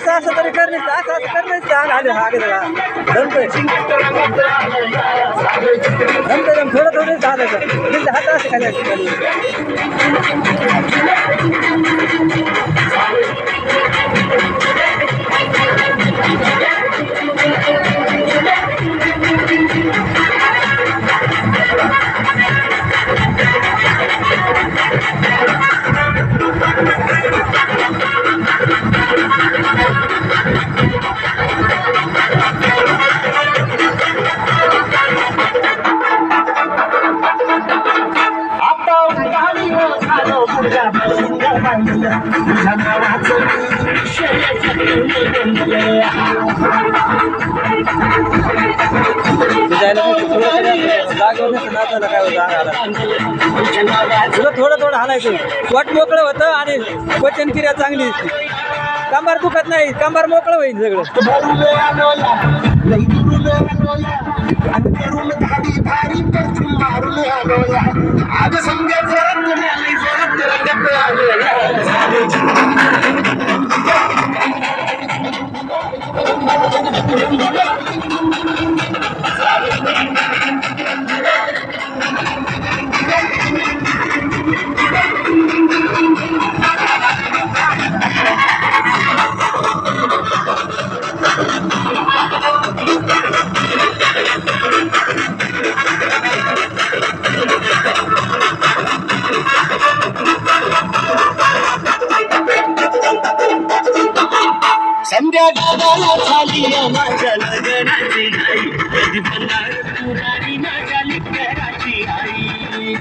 असं तरी करणे असं करणे चांग आले हागे थोडं थोडं झालं तर हात असं खाली थोडं थोडं हालायचं वाट मोकळं होतं आणि पचन क्रिया चांगली दिसते कंबार दुखत नाही कंबार मोकळं होईल सगळं संध्या गावाला झाली माझ्या लग्नाची घाई कधी बनणार पुराणी माझ्या लेकराची आई